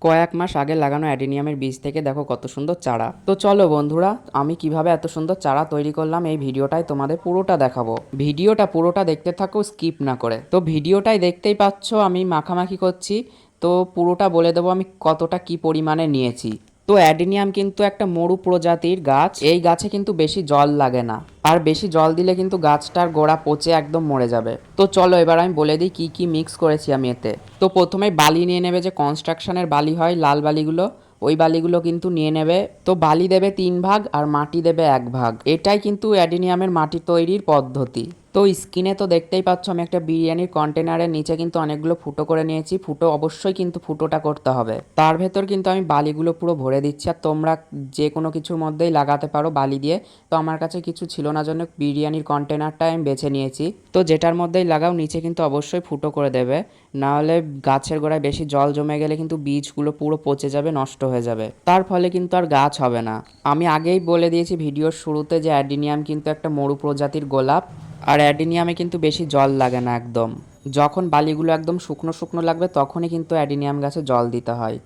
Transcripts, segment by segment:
কয়েক মাস আগে লাগানো অ্যাডিনিয়ামের বীজ থেকে দেখো কত সুন্দর চারা। তো চলো বন্ধুরা, আমি কিভাবে এত সুন্দর চারা তৈরি করলাম এই ভিডিওটাই তোমাদের পুরোটা দেখাবো। ভিডিওটা পুরোটা দেখতে থাকো স্কিপ না করে। তো ভিডিওটাই দেখতেই পাচ্ছ আমি মাখামাখি করছি। তো পুরোটা বলে দেবো আমি কতটা কি পরিমাণে নিয়েছি। তো অ্যাডিনিয়াম কিন্তু একটা মরু প্রজাতির গাছ। এই গাছে কিন্তু বেশি জল লাগে না, আর বেশি জল দিলে কিন্তু গাছটার গোড়া পচে একদম মরে যাবে। তো চলো এবার আমি বলে দিই কি কি মিক্স করেছি আমি এতে। তো প্রথমে বালি নিয়ে নেবে, যে কনস্ট্রাকশনের বালি হয় লাল বালিগুলো, ওই বালিগুলো কিন্তু নিয়ে নেবে। তো বালি দেবে 3 ভাগ আর মাটি দেবে 1 ভাগ। এটাই কিন্তু অ্যাডিনিয়ামের মাটি তৈরির পদ্ধতি। তো স্ক্রিনে তো দেখতেই পাচ্ছ আমি একটা বিরিয়ানির কন্টেনারের নিচে কিন্তু অনেকগুলো ফুটো করে নিয়েছি। ফুটো অবশ্যই কিন্তু ফুটোটা করতে হবে। তার ভেতর কিন্তু আমি বালিগুলো পুরো ভরে দিচ্ছি, আর তোমরা যে কোনো কিছুর মধ্যেই লাগাতে পারো বালি দিয়ে। তো আমার কাছে কিছু ছিল না জন্য বিরিয়ানির কন্টেনারটা আমি বেছে নিয়েছি। তো যেটার মধ্যেই লাগাও নিচে কিন্তু অবশ্যই ফুটো করে দেবে, না হলে গাছের গোড়ায় বেশি জল জমে গেলে কিন্তু বীজগুলো পুরো পচে যাবে, নষ্ট হয়ে যাবে, তার ফলে কিন্তু আর গাছ হবে না। আমি আগেই বলে দিয়েছি ভিডিওর শুরুতে যে অ্যাডিনিয়াম কিন্তু একটা মরু প্রজাতির গোলাপ, আর অ্যাডিনিয়ামে কিন্তু বেশি জল লাগে না একদম। যখন বালিগুলো একদম শুকনো শুকনো লাগবে তখনই কিন্তু অ্যাডিনিয়াম গাছে জল দিতে হয়।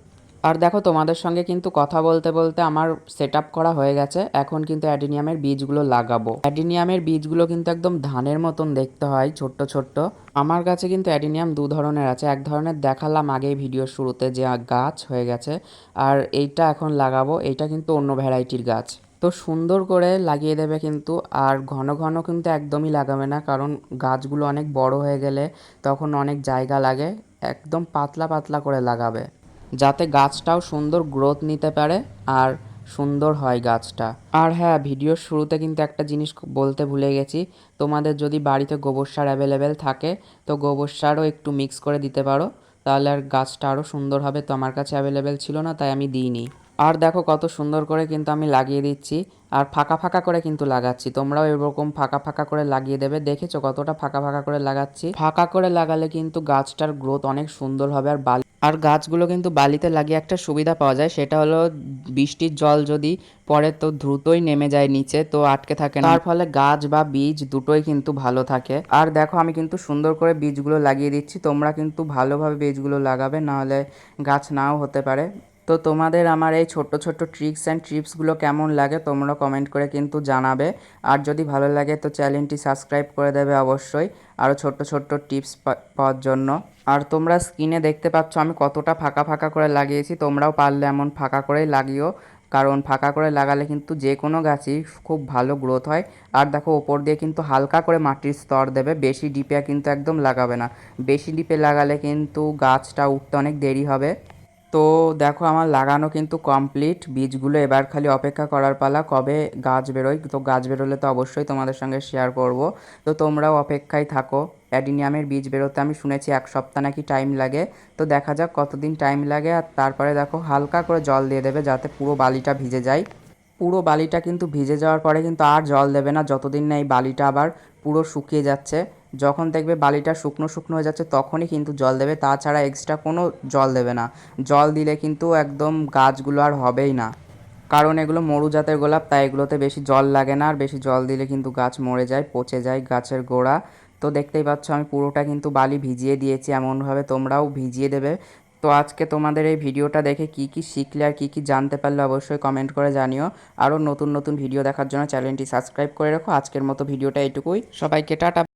আর দেখো তোমাদের সঙ্গে কিন্তু কথা বলতে বলতে আমার সেট আপ করা হয়ে গেছে। এখন কিন্তু অ্যাডিনিয়ামের বীজগুলো লাগাবো। অ্যাডিনিয়ামের বীজগুলো কিন্তু একদম ধানের মতন দেখতে হয়, ছোট্ট ছোট্ট। আমার কাছে কিন্তু অ্যাডিনিয়াম 2 ধরনের আছে। এক ধরনের দেখালাম আগেই ভিডিওর শুরুতে যে গাছ হয়ে গেছে, আর এইটা এখন লাগাবো, এইটা কিন্তু অন্য ভ্যারাইটির গাছ। তো সুন্দর করে লাগিয়ে দেবে কিন্তু, আর ঘন ঘন কিন্তু একদমই লাগাবে না, কারণ গাছগুলো অনেক বড় হয়ে গেলে তখন অনেক জায়গা লাগে। একদম পাতলা পাতলা করে লাগাবে, যাতে গাছটাও সুন্দর গ্রোথ নিতে পারে আর সুন্দর হয় গাছটা। আর হ্যাঁ, ভিডিওর শুরুতে কিন্তু একটা জিনিস বলতে ভুলে গেছি, তোমাদের যদি বাড়িতে গোবর সার অ্যাভেলেবেল থাকে তো গোবর সারও একটু মিক্স করে দিতে পারো, তাহলে আর গাছটা আরও সুন্দর হবে। তো আমার কাছে অ্যাভেলেবেল ছিল না তাই আমি দিইনি। আর দেখো কত সুন্দর করে কিন্তু আমি লাগিয়ে দিচ্ছি, আর ফাঁকা ফাঁকা করে কিন্তু লাগাচ্ছি। তোমরাও এরকম ফাঁকা ফাঁকা করে লাগিয়ে দেবে। দেখেছো কতটা ফাঁকা ফাঁকা করে লাগাচ্ছি? ফাঁকা করে লাগালে কিন্তু গাছটার গ্রোথ অনেক সুন্দর হবে। আর গাছগুলো কিন্তু বালিতে লাগিয়ে একটা সুবিধা পাওয়া যায়, সেটা হলো বৃষ্টির জল যদি পড়ে তো দ্রুতই নেমে যায় নিচে, তো আটকে থাকে না, তার ফলে গাছ বা বীজ দুটোই কিন্তু ভালো থাকে। আর দেখো আমি কিন্তু সুন্দর করে বীজগুলো লাগিয়ে দিচ্ছি। তোমরা কিন্তু ভালোভাবে বীজগুলো লাগাবে, নাহলে গাছ নাও হতে পারে। তো তোমাদের আমার এই ছোট্ট ছোট্ট ট্রিক্স অ্যান্ড টিপসগুলো কেমন লাগে তোমরা কমেন্ট করে কিন্তু জানাবে। আর যদি ভালো লাগে তো চ্যানেলটি সাবস্ক্রাইব করে দেবে অবশ্যই, আরও ছোট্ট ছোট্ট টিপস পাওয়ার জন্য। আর তোমরা স্ক্রিনে দেখতে পাচ্ছ আমি কতটা ফাঁকা ফাঁকা করে লাগিয়েছি। তোমরাও পারলে এমন ফাঁকা করেই লাগিও, কারণ ফাঁকা করে লাগালে কিন্তু যে কোনো গাছই খুব ভালো গ্রোথ হয়। আর দেখো ওপর দিয়ে কিন্তু হালকা করে মাটির স্তর দেবে, বেশি ডিপে কিন্তু একদম লাগাবে না। বেশি ডিপে লাগালে কিন্তু গাছটা উঠতে অনেক দেরি হবে। তো দেখো আমার লাগানো কিন্তু কমপ্লিট। বীজগুলো এবার খালি অপেক্ষা করার পালা কবে গাছ বেরোয়। তো গাছ বেরোলে তো অবশ্যই তোমাদের সঙ্গে শেয়ার করব। তো তোমরাও অপেক্ষায় থাকো। অ্যাডিনিয়ামের বীজ বেরোতে আমি শুনেছি 1 সপ্তাহ নাকি টাইম লাগে। তো দেখা যাক কতদিন টাইম লাগে। আর তারপরে দেখো হালকা করে জল দিয়ে দেবে যাতে পুরো বালিটা ভিজে যায়। পুরো বালিটা কিন্তু ভিজে যাওয়ার পরে কিন্তু আর জল দেবে না, যতদিন না এই বালিটা আবার পুরো শুকিয়ে যাচ্ছে। যখন দেখবে বালিটা শুকনো শুকনো হয়ে যাচ্ছে তখনই কিন্তু জল দেবে, তাছাড়া এক্সট্রা কোনো জল দেবে না। জল দিলে কিন্তু একদম গাছগুলো আর হবেই না, কারণ এগুলো মরু জাতের গোলাপ, তাই এগুলোতে বেশি জল লাগে না। আর বেশি জল দিলে কিন্তু গাছ মরে যায়, পচে যায় গাছের গোড়া। তো দেখতেই পাচ্ছ আমি পুরোটা কিন্তু বালি ভিজিয়ে দিয়েছি, এমনভাবে তোমরাও ভিজিয়ে দেবে। তো আজকে তোমাদের এই ভিডিওটা দেখে কি কি শিখলে আর কি কি জানতে পারলে অবশ্যই কমেন্ট করে জানিও। আরও নতুন নতুন ভিডিও দেখার জন্য চ্যানেলটি সাবস্ক্রাইব করে রাখো। আজকের মতো ভিডিওটা এইটুকুই, সবাইকে টাটা।